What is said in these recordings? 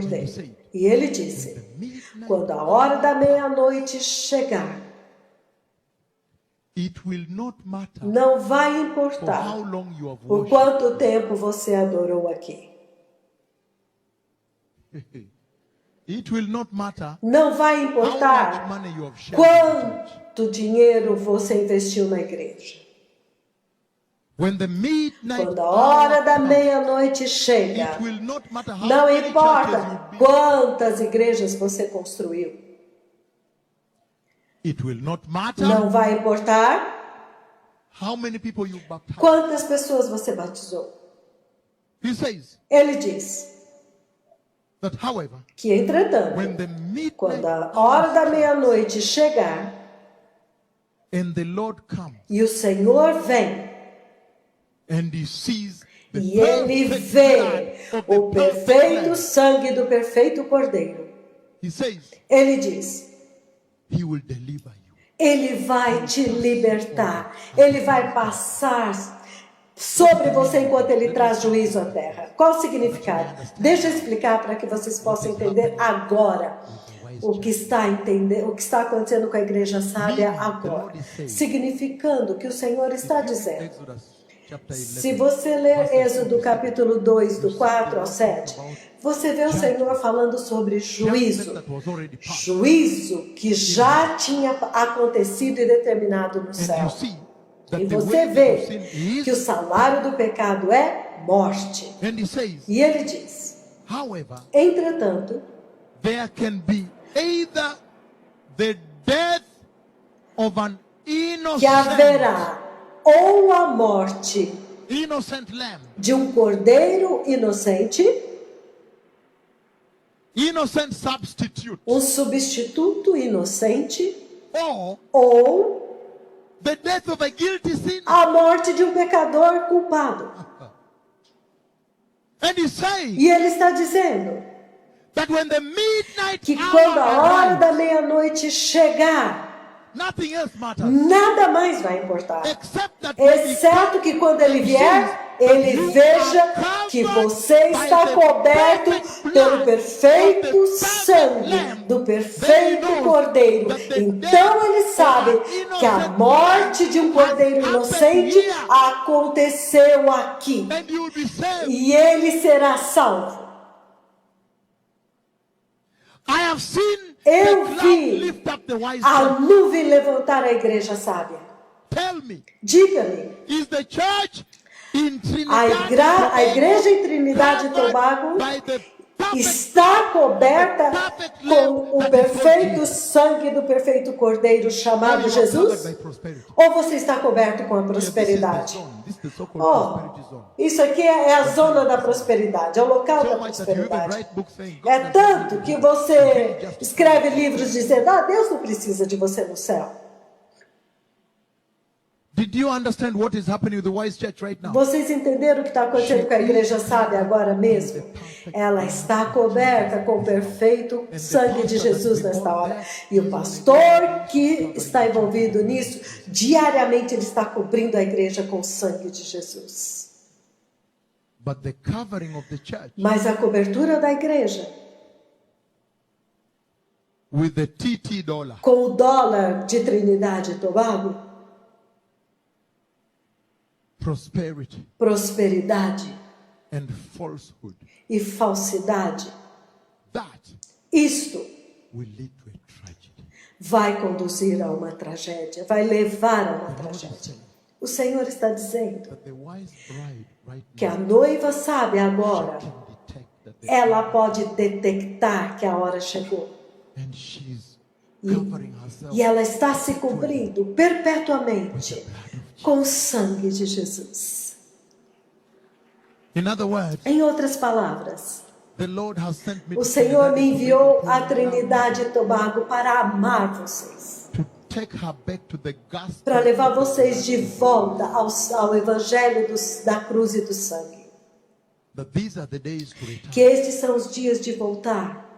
dele. E ele disse: quando a hora da meia-noite chegar, não vai importar por quanto tempo você adorou aqui. Não vai importar quanto dinheiro você investiu na igreja. Quando a hora da meia-noite chega, não importa quantas igrejas você construiu. Não vai importar quantas pessoas você batizou. Ele diz que, entretanto, quando a hora da meia-noite chegar e o Senhor vem, e ele vê o perfeito sangue do perfeito Cordeiro, ele diz: ele vai te libertar, ele vai passar sobre você enquanto ele traz juízo à terra. Qual o significado? Deixa eu explicar para que vocês possam entender agora o que está acontecendo com a igreja sábia agora. Significando que o Senhor está dizendo. Se você ler Êxodo capítulo 2, do 4 ao 7, você vê o Senhor falando sobre juízo. Juízo que já tinha acontecido e determinado no céu. E você vê que o salário do pecado é morte. E ele diz: entretanto, que haverá ou a morte de um cordeiro inocente, um substituto inocente, ou a morte de um pecador culpado. E ele está dizendo que quando a hora da meia-noite chegar, nada mais vai importar, exceto que quando ele vier, ele veja que você está coberto pelo perfeito sangue do perfeito Cordeiro. Então ele sabe que a morte de um cordeiro inocente aconteceu aqui, e ele será salvo. Eu vi a nuvem levantar a igreja sábia. Diga-me, a igreja em Trinidade e Tobago está coberta com o perfeito sangue do perfeito Cordeiro chamado Jesus? Ou você está coberto com a prosperidade? Isso aqui é a zona da prosperidade, é o local da prosperidade. É tanto que você escreve livros dizendo: Deus não precisa de você no céu. Vocês entenderam o que está acontecendo com a igreja sábia agora mesmo? Ela está coberta com o perfeito sangue de Jesus nesta hora. E o pastor que está envolvido nisso, diariamente ele está cobrindo a igreja com o sangue de Jesus. Mas a cobertura da igreja, com o dólar de Trinidade e Tobago, prosperidade e falsidade, isto vai conduzir a uma tragédia, vai levar a uma tragédia. O Senhor está dizendo que a noiva sábia agora, ela pode detectar que a hora chegou. E ela está se cobrindo perpetuamente com o sangue de Jesus. Em outras palavras, o Senhor me enviou a Trinidade e Tobago para amar vocês, para levar vocês de volta ao Evangelho da cruz e do sangue. Que estes são os dias de voltar.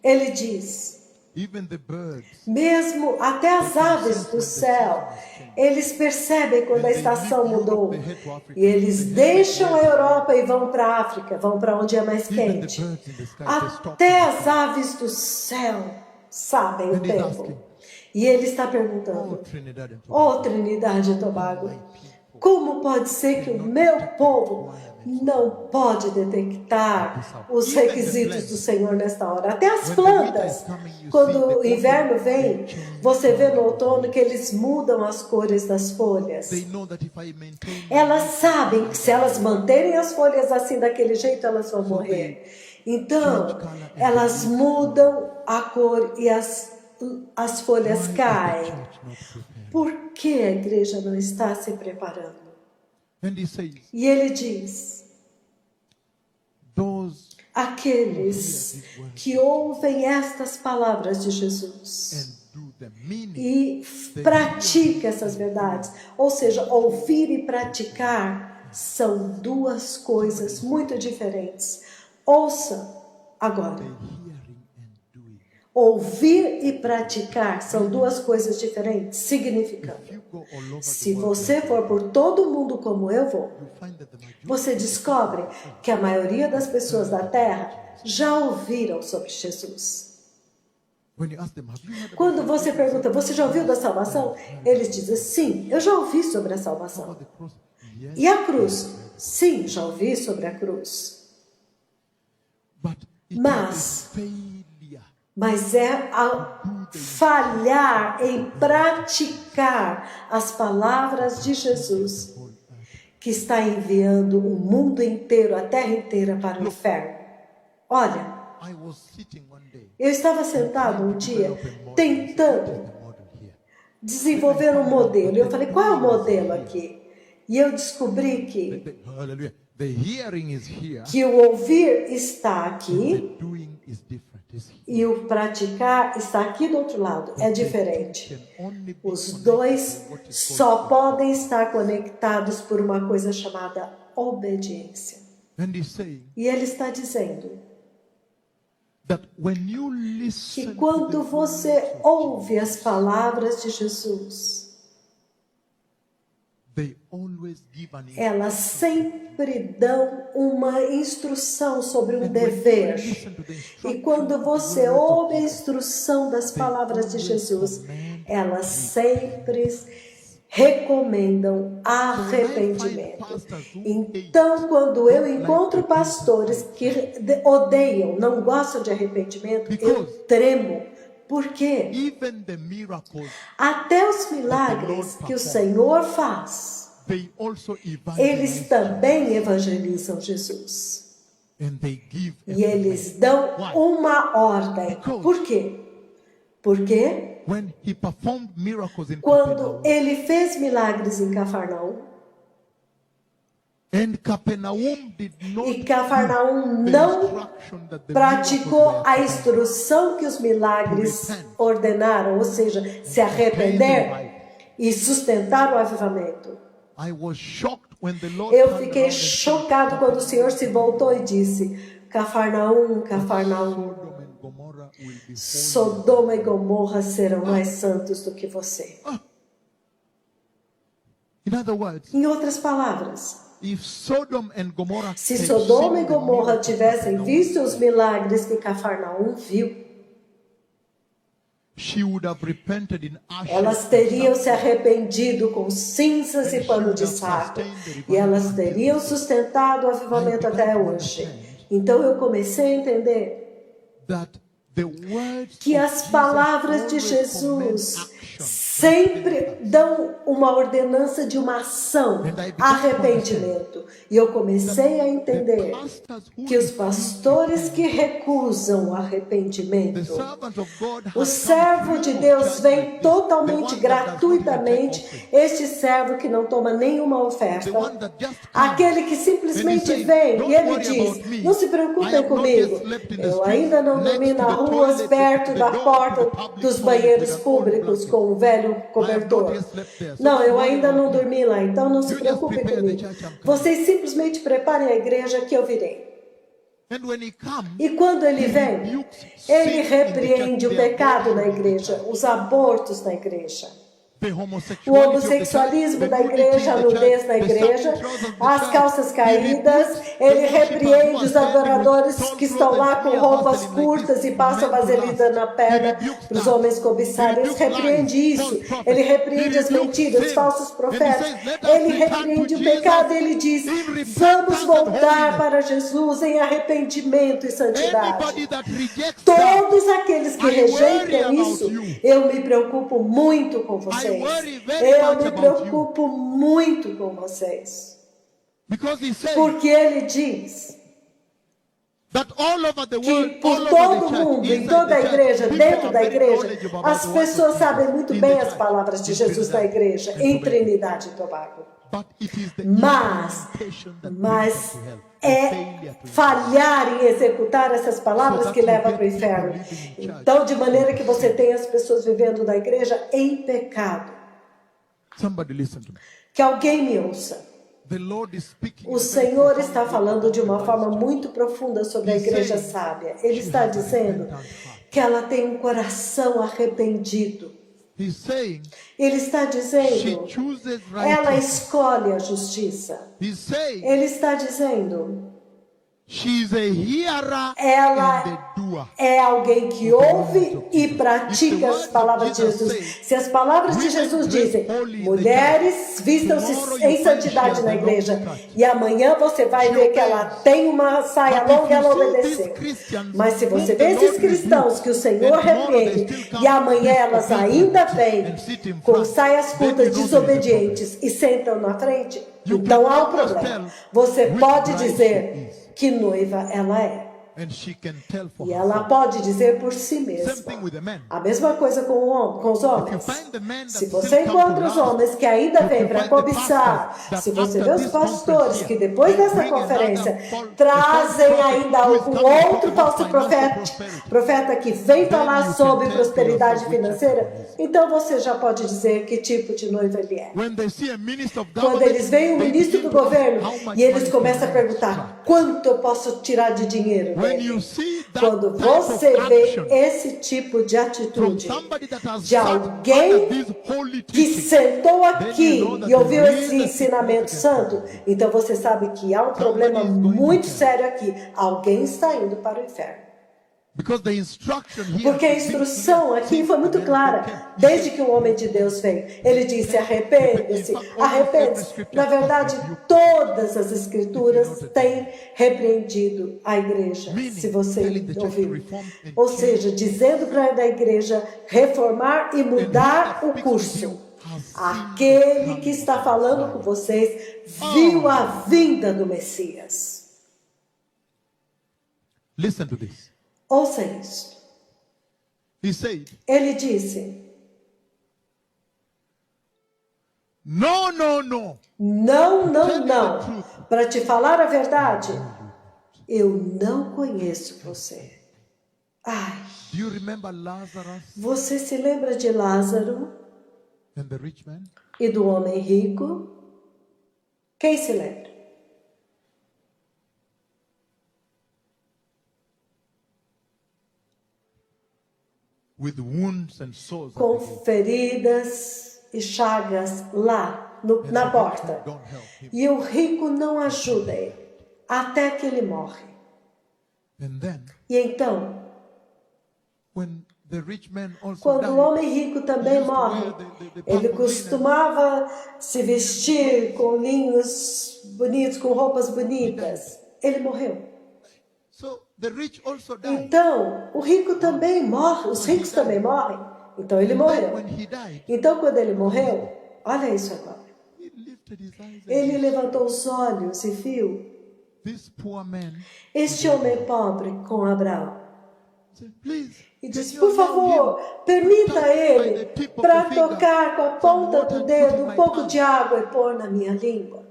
Ele diz Even the birds, Mesmo até as aves do céu, eles percebem quando a estação mudou. E eles deixam a Europa e vão para a África, vão para onde é mais even the quente. birds in the sky, they stop. Até as aves do céu sabem o And he's tempo. asking, E ele está oh, perguntando, Trinidad and Tobago, ó Trinidade e Tobago, como pode ser que o meu povo não pode detectar os requisitos do Senhor nesta hora? Até as plantas, quando o inverno vem, você vê no outono que eles mudam as cores das folhas. they know that if I maintain Elas sabem que se elas manterem as folhas assim daquele jeito, elas vão morrer. Então, elas mudam a cor e as folhas caem. church not prepared? Por que a igreja não está se preparando? And he says, E ele diz, those aqueles que ouvem estas palavras de Jesus and do them, meaning e praticam essas verdades, ou seja, ouvir e praticar são duas coisas muito diferentes. Ouça agora. hearing and doing. Ouvir e praticar são duas coisas diferentes, significando. If you go all over Se the world, você for por todo o mundo como eu vou, you find that the majority você descobre que a maioria das pessoas da Terra já ouviram sobre Jesus. when you ask them, have you heard about Quando você pergunta, você já ouviu da salvação? Eles dizem, sim, eu já ouvi sobre a salvação. the cross? Yes, E a cruz? Sim, já ouvi sobre a cruz. but it Mas- is failure. Mas é ao falhar em praticar as palavras de Jesus que está enviando o mundo inteiro, a terra inteira para o inferno. Olha, I was sitting one day eu estava sentado um dia tentando the model here. desenvolver um modelo. E eu falei, qual é o modelo aqui? E eu descobri Hallelujah. The hearing is here. que o ouvir está aqui The doing is different. It's here. e o praticar está aqui do outro lado. É diferente. Can only be Os connected dois to what is só podem estar conectados por uma coisa chamada obediência. And he's saying E ele está dizendo that when you listen que to quando the você ouve as palavras de Jesus, they always give an elas sempre dão uma instrução sobre um And when you dever. listen to the instruction E quando of the você words of ouve a instrução das palavras de Jesus, elas sempre recomendam arrependimento. Então, quando eu encontro pastores que odeiam, não gostam de arrependimento, eu tremo. Por quê? even the miracles, Até os milagres que o Senhor faz, they also eles evangelize também evangelizam Jesus. and they give E eles dão uma ordem. Por quê? Porque when he performed miracles in quando Capernaum, ele fez milagres em Cafarnaum, and Capernaum did not e Cafarnaum the não instruction that the praticou miracles a were instrução que os milagres ordenaram, ou seja, se arrepender e sustentar o avivamento. I was shocked when the Lord Eu turned fiquei around and said, chocado quando o Senhor se voltou e disse: Cafarnaum, Cafarnaum, Sodom and Gomorrah will be holy. Sodoma e Gomorra serão mais santos do que você. In other words, Em outras palavras, if Sodom and Gomorrah se had Sodoma seen e the Gomorra miracles of tivessem Capernaum, visto os milagres que Cafarnaum viu, she would have repented in ashes elas teriam se arrependido com cinzas e pano de saco, e elas teriam sustentado o avivamento até hoje. Então eu comecei a entender that the words que of as Jesus palavras de always Jesus command action. sempre dão uma ordenança de uma ação, arrependimento. E eu comecei a entender que os pastores que recusam o The arrependimento, servant of God has o come servo de free of Deus charge, vem the totalmente, one that does not even take gratuitamente, offering. este servo que não toma nenhuma The oferta, one that just comes. aquele que simplesmente vem e ele diz: não se preocupem comigo, eu ainda não dormi na rua, perto da porta dos banheiros públicos com um velho cobertor. Não, eu ainda não dormi lá, então não se preocupem comigo. Vocês simplesmente preparem a igreja que eu virei. And when he comes, E quando ele vem, ele repreende o pecado na igreja, os abortos na igreja, o homossexualismo da igreja, a nudez na igreja, as calças caídas. Ele repreende os adoradores que estão lá com roupas curtas e passam vaselina na perna para os homens cobiçarem. Ele repreende isso. Ele repreende as mentiras, falsos profetas. Ele repreende o pecado. Ele diz: vamos voltar para Jesus em arrependimento e santidade. Todos aqueles que rejeitam isso, eu me preocupo muito com vocês. Eu me preocupo muito com vocês. Porque ele diz que por todo mundo, em toda a igreja, dentro da igreja, as pessoas sabem muito bem as palavras de Jesus na igreja, em Trinidade e Tobago. Mas é falhar em executar essas palavras que leva para o inferno. Então, de maneira que você tem as pessoas vivendo na igreja em pecado. Que alguém me ouça. O Senhor está falando de uma forma muito profunda sobre a igreja sábia. Ele está dizendo que ela tem um coração arrependido. Ele está dizendo, ela escolhe a justiça. Ele está dizendo, ela é alguém que ouve e pratica as palavras de Jesus. Se as palavras de Jesus dizem, mulheres vistam-se em santidade na igreja, e amanhã você vai ver que ela tem uma saia longa e ela obedeceu. Mas se você vê esses cristãos que o Senhor repreende, e amanhã elas ainda vêm com saias curtas, desobedientes, e sentam na frente, então há um problema. Você pode dizer que noiva ela é. E ela pode dizer por si mesma. A mesma coisa com os homens. Se você encontra os homens que ainda vêm para cobiçar, se você vê os pastores que depois dessa conferência trazem ainda algum outro falso profeta que vem falar sobre prosperidade financeira, então você já pode dizer que tipo de noiva ele é. Quando eles veem o ministro do governo e eles começam a perguntar, quanto eu posso tirar de dinheiro dele? Quando você vê esse tipo de atitude de alguém que sentou aqui e ouviu esse ensinamento santo, então você sabe que há um problema muito sério aqui. Alguém está indo para o inferno. Porque a instrução aqui foi muito clara, desde que o homem de Deus veio. Ele disse, arrepende-se, arrepende-se. Na verdade, todas as escrituras têm repreendido a igreja, se você ouviu. Ou seja, dizendo para a igreja reformar e mudar o curso. Aquele que está falando com vocês viu a vinda do Messias. Listen to this. Ouça isso. Ele disse, não. Não. Para te falar a verdade, eu não conheço você. Ai. Você se lembra de Lázaro e do homem rico? Quem se lembra? Com feridas e chagas lá na porta. E o rico não ajuda ele, até que ele morre. E então, quando o homem rico também morre, ele costumava se vestir com linhos bonitos, com roupas bonitas. Ele morreu. Então, o rico também morre, os ricos também morrem. Então, ele morreu. Então, quando ele morreu, olha isso agora. Ele levantou os olhos e viu este homem pobre com Abraão. E disse, por favor, permita ele para tocar com a ponta do dedo um pouco de água e pôr na minha língua.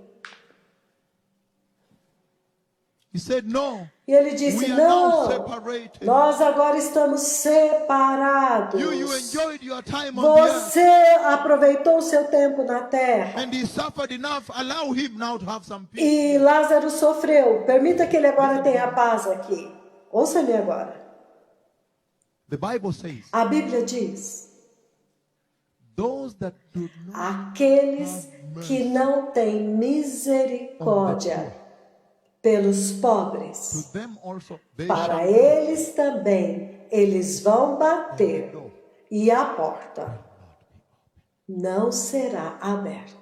He said, no, E ele disse, we are now não, separated. nós agora estamos separados. You enjoyed your time on the earth. Você aproveitou o seu tempo na terra. And he suffered enough. Allow him now to have some peace. E Lázaro sofreu. Permita que ele agora tenha paz aqui. Ouça-me agora. The Bible says, A Bíblia diz, those that do not aqueles que não têm misericórdia pelos pobres, to them also they para shall eles também, eles vão bater e a porta não será aberta.